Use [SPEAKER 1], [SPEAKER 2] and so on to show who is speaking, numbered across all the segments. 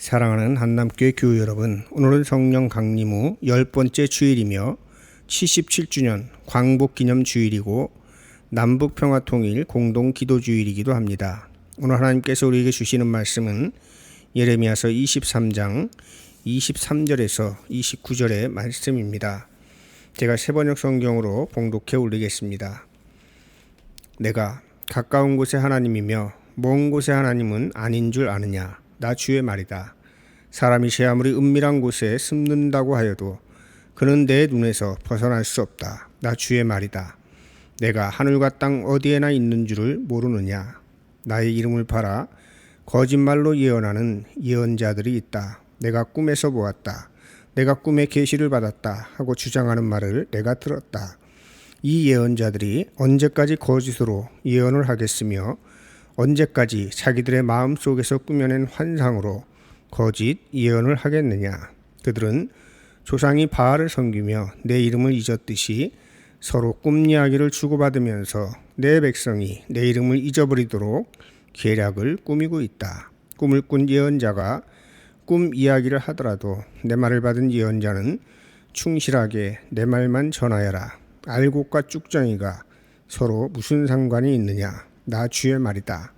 [SPEAKER 1] 사랑하는 한남교회 교우 여러분, 오늘은 성령 강림 후 10번째 주일이며 77주년 광복기념 주일이고 남북평화통일 공동기도주일이기도 합니다. 오늘 하나님께서 우리에게 주시는 말씀은 예레미야서 23장 23절에서 29절의 말씀입니다. 제가 새번역 성경으로 봉독해 올리겠습니다. 내가 가까운 곳의 하나님이며 먼 곳의 하나님은 아닌 줄 아느냐? 나 주의 말이다. 사람이 제 아무리 은밀한 곳에 숨는다고 하여도 그는 내 눈에서 벗어날 수 없다. 나 주의 말이다. 내가 하늘과 땅 어디에나 있는 줄을 모르느냐? 나의 이름을 팔아 거짓말로 예언하는 예언자들이 있다. 내가 꿈에서 보았다. 내가 꿈에 계시를 받았다 하고 주장하는 말을 내가 들었다. 이 예언자들이 언제까지 거짓으로 예언을 하겠으며 언제까지 자기들의 마음속에서 꾸며낸 환상으로 거짓 예언을 하겠느냐? 그들은 조상이 바알을 섬기며 내 이름을 잊었듯이 서로 꿈 이야기를 주고받으면서 내 백성이 내 이름을 잊어버리도록 계략을 꾸미고 있다. 꿈을 꾼 예언자가 꿈 이야기를 하더라도 내 말을 받은 예언자는 충실하게 내 말만 전하여라. 알곡과 쭉정이가 서로 무슨 상관이 있느냐? 나 주의 말이다.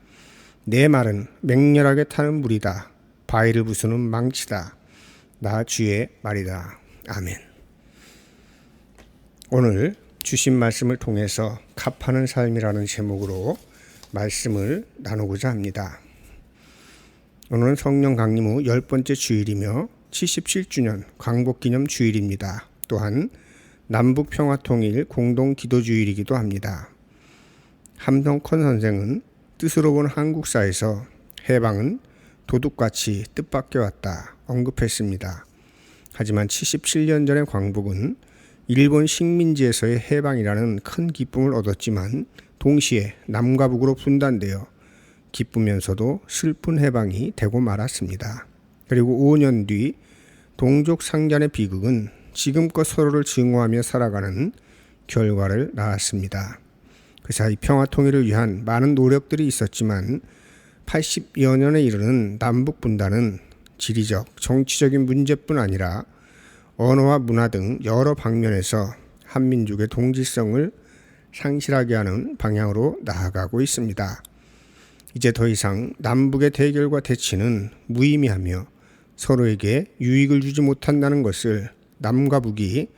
[SPEAKER 1] 내 말은 맹렬하게 타는 물이다. 바위를 부수는 망치다. 나 주의 말이다. 아멘. 오늘 주신 말씀을 통해서 값하는 삶이라는 제목으로 말씀을 나누고자 합니다. 오늘은 성령 강림 후 10번째 주일이며 77주년 광복기념 주일입니다. 또한 남북평화통일 공동기도주일이기도 합니다. 함성컨 선생은 뜻으로 본 한국사에서 해방은 도둑같이 뜻밖의 왔다 언급했습니다. 하지만 77년 전의 광복은 일본 식민지에서의 해방이라는 큰 기쁨을 얻었지만 동시에 남과 북으로 분단되어 기쁘면서도 슬픈 해방이 되고 말았습니다. 그리고 5년 뒤 동족 상잔의 비극은 지금껏 서로를 증오하며 살아가는 결과를 낳았습니다. 그 사이 평화통일을 위한 많은 노력들이 있었지만 80여 년에 이르는 남북 분단은 지리적, 정치적인 문제뿐 아니라 언어와 문화 등 여러 방면에서 한민족의 동질성을 상실하게 하는 방향으로 나아가고 있습니다. 이제 더 이상 남북의 대결과 대치는 무의미하며 서로에게 유익을 주지 못한다는 것을 남과 북이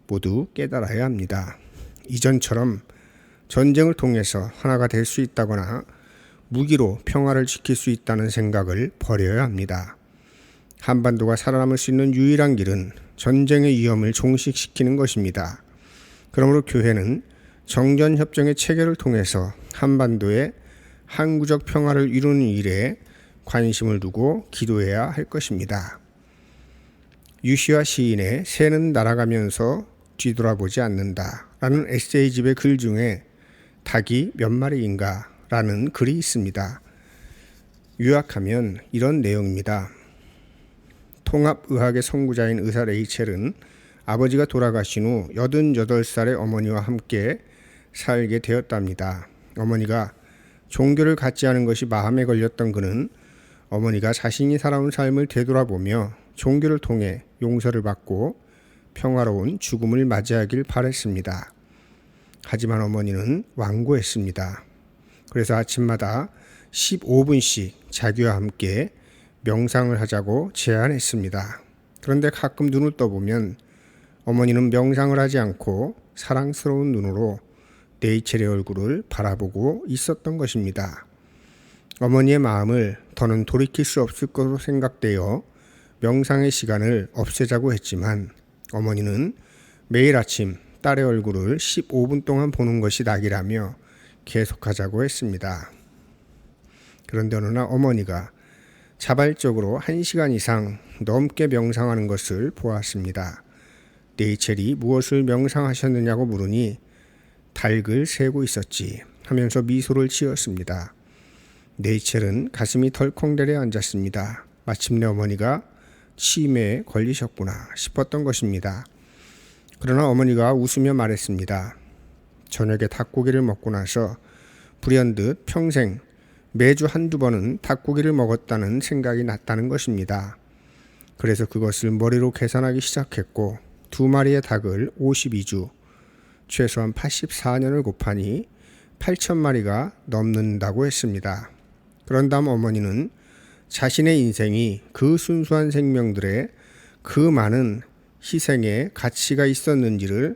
[SPEAKER 1] 모두 깨달아야 합니다. 이전처럼 전쟁을 통해서 하나가 될 수 있다거나 무기로 평화를 지킬 수 있다는 생각을 버려야 합니다. 한반도가 살아남을 수 있는 유일한 길은 전쟁의 위험을 종식시키는 것입니다. 그러므로 교회는 정전협정의 체결을 통해서 한반도의 항구적 평화를 이루는 일에 관심을 두고 기도해야 할 것입니다. 유시와 시인의 새는 날아가면서 뒤돌아보지 않는다 라는 에세이집의 글 중에 닭이 몇 마리인가 라는 글이 있습니다. 요약하면 이런 내용입니다. 통합의학의 선구자인 의사 레이첼은 아버지가 돌아가신 후 88살의 어머니와 함께 살게 되었답니다. 어머니가 종교를 갖지 않은 것이 마음에 걸렸던 그는 어머니가 자신이 살아온 삶을 되돌아보며 종교를 통해 용서를 받고 평화로운 죽음을 맞이하길 바랬습니다. 하지만 어머니는 완고했습니다. 그래서 아침마다 15분씩 자기와 함께 명상을 하자고 제안했습니다. 그런데 가끔 눈을 떠보면 어머니는 명상을 하지 않고 사랑스러운 눈으로 레이첼의 얼굴을 바라보고 있었던 것입니다. 어머니의 마음을 더는 돌이킬 수 없을 것으로 생각되어 명상의 시간을 없애자고 했지만 어머니는 매일 아침 딸의 얼굴을 15분 동안 보는 것이 낙이라며 계속하자고 했습니다. 그런데 어느 날 어머니가 자발적으로 1시간 이상 넘게 명상하는 것을 보았습니다. 레이첼이 무엇을 명상하셨느냐고 물으니 닭을 세고 있었지 하면서 미소를 지었습니다. 레이첼은 가슴이 덜컹 내려 앉았습니다. 마침내 어머니가 치매에 걸리셨구나 싶었던 것입니다. 그러나 어머니가 웃으며 말했습니다. 저녁에 닭고기를 먹고 나서 불현듯 평생 매주 한두 번은 닭고기를 먹었다는 생각이 났다는 것입니다. 그래서 그것을 머리로 계산하기 시작했고 2마리의 닭을 52주, 최소한 84년을 곱하니 8,000마리가 넘는다고 했습니다. 그런 다음 어머니는 자신의 인생이 그 순수한 생명들의 그 많은 희생에 가치가 있었는지를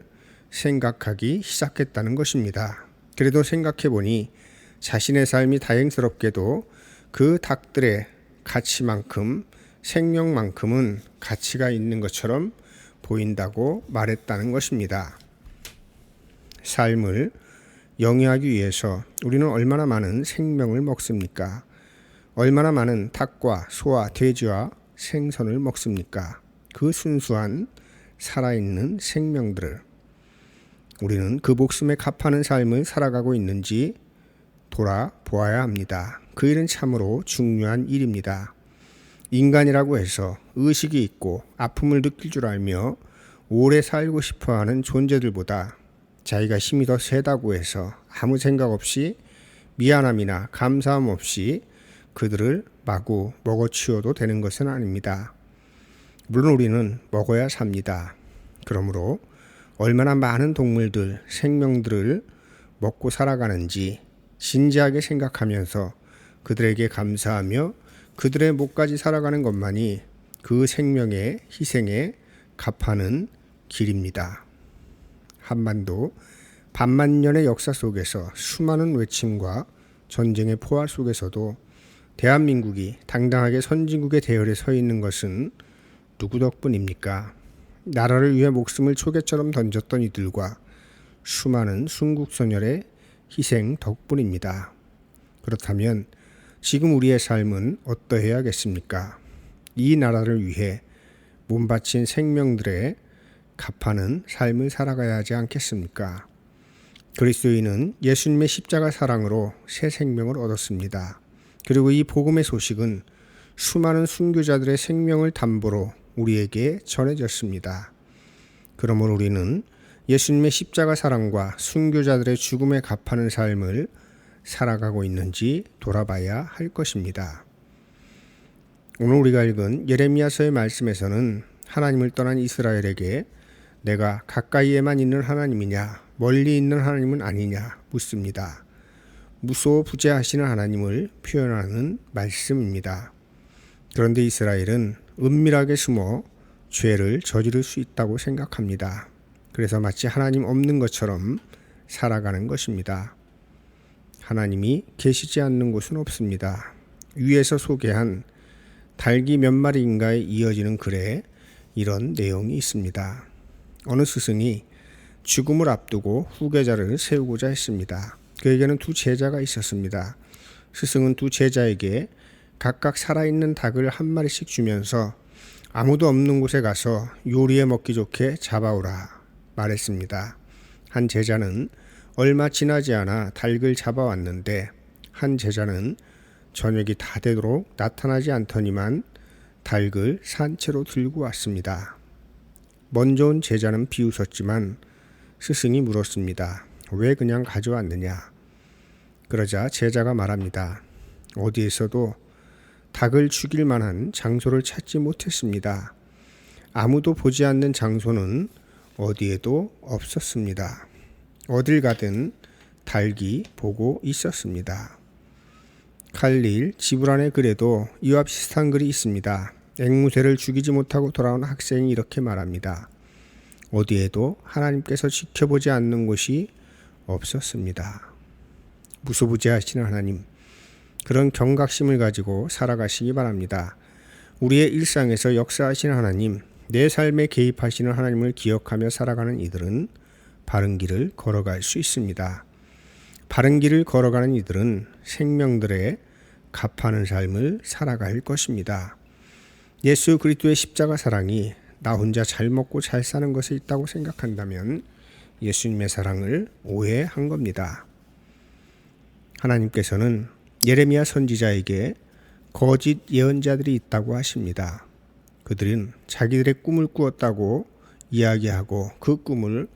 [SPEAKER 1] 생각하기 시작했다는 것입니다. 그래도 생각해보니 자신의 삶이 다행스럽게도 그 닭들의 가치만큼, 생명만큼은 가치가 있는 것처럼 보인다고 말했다는 것입니다. 삶을 영위하기 위해서 우리는 얼마나 많은 생명을 먹습니까? 얼마나 많은 닭과 소와 돼지와 생선을 먹습니까? 그 순수한 살아있는 생명들을 우리는 그 목숨에 값하는 삶을 살아가고 있는지 돌아보아야 합니다. 그 일은 참으로 중요한 일입니다. 인간이라고 해서 의식이 있고 아픔을 느낄 줄 알며 오래 살고 싶어하는 존재들보다 자기가 힘이 더 세다고 해서 아무 생각 없이 미안함이나 감사함 없이 그들을 마구 먹어치워도 되는 것은 아닙니다. 물론 우리는 먹어야 삽니다. 그러므로 얼마나 많은 동물들, 생명들을 먹고 살아가는지 진지하게 생각하면서 그들에게 감사하며 그들의 목까지 살아가는 것만이 그 생명의 희생에 값하는 길입니다. 한반도 반만년의 역사 속에서 수많은 외침과 전쟁의 포화 속에서도 대한민국이 당당하게 선진국의 대열에 서 있는 것은 누구 덕분입니까? 나라를 위해 목숨을 초계처럼 던졌던 이들과 수많은 순국선열의 희생 덕분입니다. 그렇다면 지금 우리의 삶은 어떠해야겠습니까? 이 나라를 위해 몸바친 생명들의 값하는 삶을 살아가야 하지 않겠습니까? 그리스도인은 예수님의 십자가 사랑으로 새 생명을 얻었습니다. 그리고 이 복음의 소식은 수많은 순교자들의 생명을 담보로 우리에게 전해졌습니다. 그러므로 우리는 예수님의 십자가 사랑과 순교자들의 죽음에 값하는 삶을 살아가고 있는지 돌아봐야 할 것입니다. 오늘 우리가 읽은 예레미야서의 말씀에서는 하나님을 떠난 이스라엘에게 내가 가까이에만 있는 하나님이냐 멀리 있는 하나님은 아니냐 묻습니다. 무소부재하시는 하나님을 표현하는 말씀입니다. 그런데 이스라엘은 은밀하게 숨어 죄를 저지를 수 있다고 생각합니다. 그래서 마치 하나님 없는 것처럼 살아가는 것입니다. 하나님이 계시지 않는 곳은 없습니다. 위에서 소개한 닭이 몇 마리인가에 이어지는 글에 이런 내용이 있습니다. 어느 스승이 죽음을 앞두고 후계자를 세우고자 했습니다. 그에게는 두 제자가 있었습니다. 스승은 두 제자에게 각각 살아있는 닭을 한 마리씩 주면서 아무도 없는 곳에 가서 요리해 먹기 좋게 잡아오라 말했습니다. 한 제자는 얼마 지나지 않아 닭을 잡아왔는데 한 제자는 저녁이 다 되도록 나타나지 않더니만 닭을 산채로 들고 왔습니다. 먼저 온 제자는 비웃었지만 스승이 물었습니다. 왜 그냥 가져왔느냐? 그러자 제자가 말합니다. 어디에서도 닭을 죽일 만한 장소를 찾지 못했습니다. 아무도 보지 않는 장소는 어디에도 없었습니다. 어딜 가든 닭이 보고 있었습니다. 칼릴 지브란의 글에도 이와 비슷한 글이 있습니다. 앵무새를 죽이지 못하고 돌아온 학생이 이렇게 말합니다. 어디에도 하나님께서 지켜보지 않는 곳이 없었습니다. 무소부재하시는 하나님, 그런 경각심을 가지고 살아가시기 바랍니다. 우리의 일상에서 역사하시는 하나님, 내 삶에 개입하시는 하나님을 기억하며 살아가는 이들은 바른 길을 걸어갈 수 있습니다. 바른 길을 걸어가는 이들은 생명들의 값하는 삶을 살아갈 것입니다. 예수 그리스도의 십자가 사랑이 나 혼자 잘 먹고 잘 사는 것에 있다고 생각한다면 예수님의 사랑을 오해한 겁니다. 하나님께서는 예레미야 선지자에게 거짓 예언자들이 있다고 하십니다. 그들은 자기들의 꿈을 꾸었다고 이야기하고 그 꿈을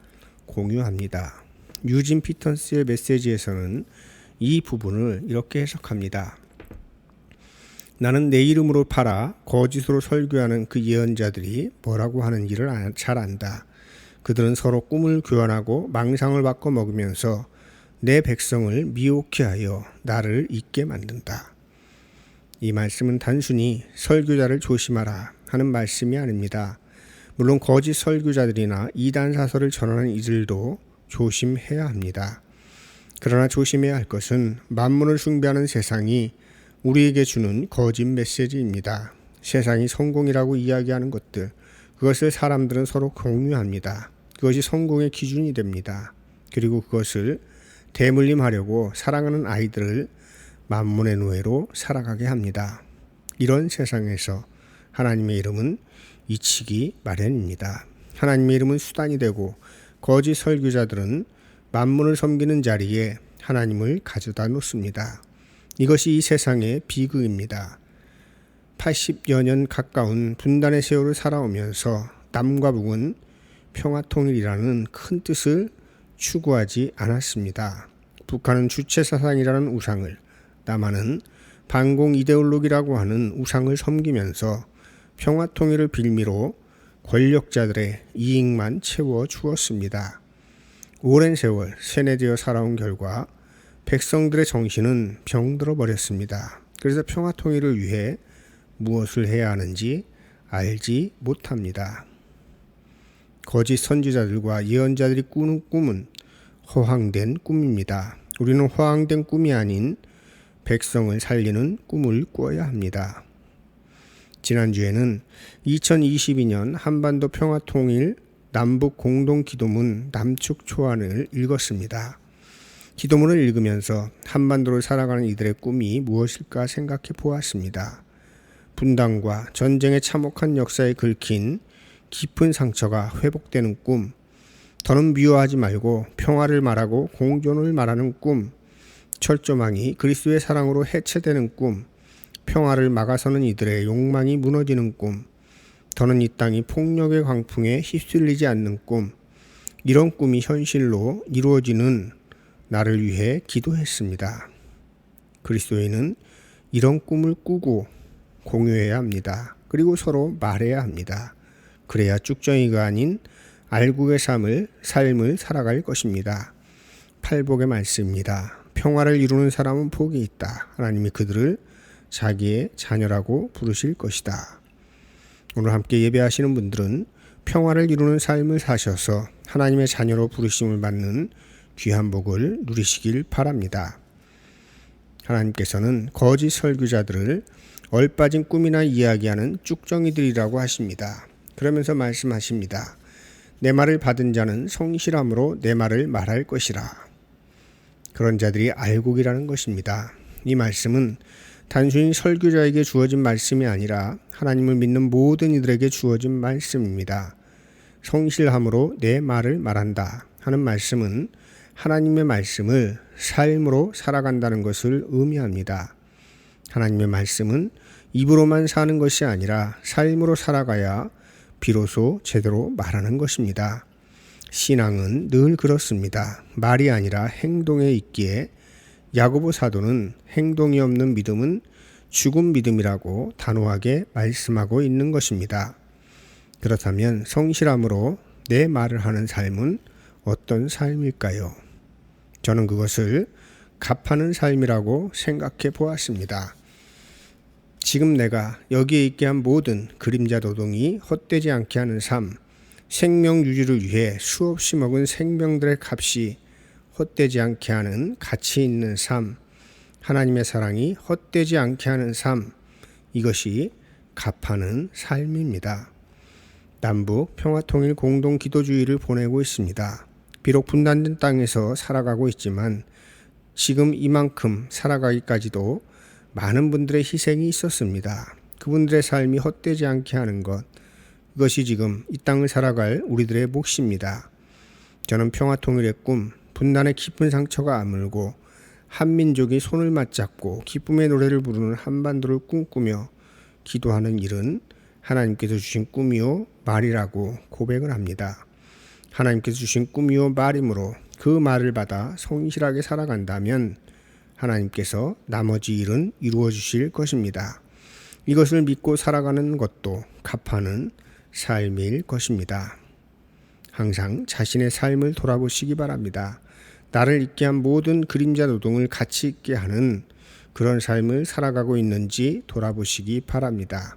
[SPEAKER 1] 공유합니다. 유진 피턴스의 메시지에서는 이 부분을 이렇게 해석합니다. 나는 내 이름으로 팔아 거짓으로 설교하는 그 예언자들이 뭐라고 하는지를 잘 안다. 그들은 서로 꿈을 교환하고 망상을 바꿔 먹으면서 내 백성을 미혹해 하여 나를 잊게 만든다. 이 말씀은 단순히 설교자를 조심하라 하는 말씀이 아닙니다. 물론 거짓 설교자들이나 이단 사설을 전하는 이들도 조심해야 합니다. 그러나 조심해야 할 것은 만물을 숭배하는 세상이 우리에게 주는 거짓 메시지입니다. 세상이 성공이라고 이야기하는 것들, 그것을 사람들은 서로 공유합니다. 그것이 성공의 기준이 됩니다. 그리고 그것을 대물림하려고 사랑하는 아이들을 만문의 노예로 살아가게 합니다. 이런 세상에서 하나님의 이름은 잊히기 마련입니다. 하나님의 이름은 수단이 되고 거짓 설교자들은 만문을 섬기는 자리에 하나님을 가져다 놓습니다. 이것이 이 세상의 비극입니다. 80여 년 가까운 분단의 세월을 살아오면서 남과 북은 평화통일이라는 큰 뜻을 추구하지 않았습니다. 북한은 주체사상이라는 우상을, 남한은 반공 이데올로기라고 하는 우상을 섬기면서 평화통일을 빌미로 권력자들의 이익만 채워 주었습니다. 오랜 세월 세뇌되어 살아온 결과 백성들의 정신은 병들어 버렸습니다. 그래서 평화통일을 위해 무엇을 해야 하는지 알지 못합니다. 거짓 선지자들과 예언자들이 꾸는 꿈은 허황된 꿈입니다. 우리는 허황된 꿈이 아닌 백성을 살리는 꿈을 꿔야 합니다. 지난주에는 2022년 한반도 평화통일 남북 공동기도문 남측 초안을 읽었습니다. 기도문을 읽으면서 한반도를 살아가는 이들의 꿈이 무엇일까 생각해 보았습니다. 분단과 전쟁의 참혹한 역사에 긁힌 깊은 상처가 회복되는 꿈, 더는 미워하지 말고 평화를 말하고 공존을 말하는 꿈, 철조망이 그리스도의 사랑으로 해체되는 꿈, 평화를 막아서는 이들의 욕망이 무너지는 꿈, 더는 이 땅이 폭력의 광풍에 휩쓸리지 않는 꿈, 이런 꿈이 현실로 이루어지는 나를 위해 기도했습니다. 그리스도인은 이런 꿈을 꾸고 공유해야 합니다. 그리고 서로 말해야 합니다. 그래야 쭉정이가 아닌 알국의 삶을 살아갈 것입니다. 팔복의 말씀입니다. 평화를 이루는 사람은 복이 있다. 하나님이 그들을 자기의 자녀라고 부르실 것이다. 오늘 함께 예배하시는 분들은 평화를 이루는 삶을 사셔서 하나님의 자녀로 부르심을 받는 귀한 복을 누리시길 바랍니다. 하나님께서는 거짓 설교자들을 얼빠진 꿈이나 이야기하는 쭉정이들이라고 하십니다. 그러면서 말씀하십니다. 내 말을 받은 자는 성실함으로 내 말을 말할 것이라. 그런 자들이 알곡이라는 것입니다. 이 말씀은 단순히 설교자에게 주어진 말씀이 아니라 하나님을 믿는 모든 이들에게 주어진 말씀입니다. 성실함으로 내 말을 말한다 하는 말씀은 하나님의 말씀을 삶으로 살아간다는 것을 의미합니다. 하나님의 말씀은 입으로만 사는 것이 아니라 삶으로 살아가야 비로소 제대로 말하는 것입니다. 신앙은 늘 그렇습니다. 말이 아니라 행동에 있기에 야고보 사도는 행동이 없는 믿음은 죽은 믿음이라고 단호하게 말씀하고 있는 것입니다. 그렇다면 성실함으로 내 말을 하는 삶은 어떤 삶일까요? 저는 그것을 값하는 삶이라고 생각해 보았습니다. 지금 내가 여기에 있게 한 모든 그림자 노동이 헛되지 않게 하는 삶, 생명 유지를 위해 수없이 먹은 생명들의 값이 헛되지 않게 하는 가치 있는 삶, 하나님의 사랑이 헛되지 않게 하는 삶, 이것이 값하는 삶입니다. 남북 평화통일 공동기도주의를 보내고 있습니다. 비록 분단된 땅에서 살아가고 있지만 지금 이만큼 살아가기까지도 많은 분들의 희생이 있었습니다. 그분들의 삶이 헛되지 않게 하는 것, 그것이 지금 이 땅을 살아갈 우리들의 몫입니다. 저는 평화통일의 꿈, 분단의 깊은 상처가 아물고 한민족이 손을 맞잡고 기쁨의 노래를 부르는 한반도를 꿈꾸며 기도하는 일은 하나님께서 주신 꿈이요 말이라고 고백을 합니다. 하나님께서 주신 꿈이요 말이므로 그 말을 받아 성실하게 살아간다면 하나님께서 나머지 일은 이루어 주실 것입니다. 이것을 믿고 살아가는 것도 값하는 삶일 것입니다. 항상 자신의 삶을 돌아보시기 바랍니다. 나를 있게 한 모든 그림자 노동을 가치 있게 하는 그런 삶을 살아가고 있는지 돌아보시기 바랍니다.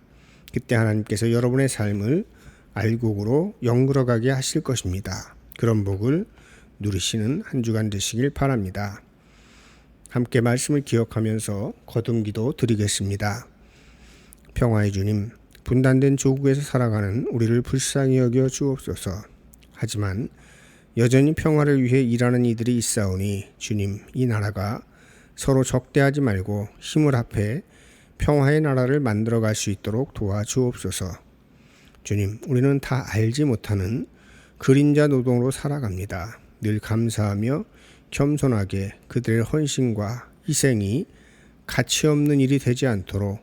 [SPEAKER 1] 그때 하나님께서 여러분의 삶을 알곡으로 영그러가게 하실 것입니다. 그런 복을 누리시는 한 주간 되시길 바랍니다. 함께 말씀을 기억하면서 거듭기도 드리겠습니다. 평화의 주님, 분단된 조국에서 살아가는 우리를 불쌍히 여겨 주옵소서. 하지만 여전히 평화를 위해 일하는 이들이 있사오니 주님, 이 나라가 서로 적대하지 말고 힘을 합해 평화의 나라를 만들어갈 수 있도록 도와주옵소서. 주님, 우리는 다 알지 못하는 그림자 노동으로 살아갑니다. 늘 감사하며 겸손하게 그들의 헌신과 희생이 가치 없는 일이 되지 않도록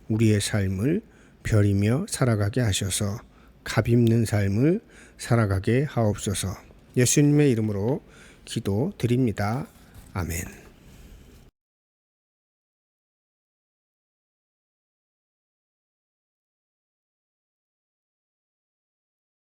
[SPEAKER 1] 우리의 삶을 벼리며 살아가게 하셔서 값있는 삶을 살아가게 하옵소서. 예수님의 이름으로 기도드립니다. 아멘.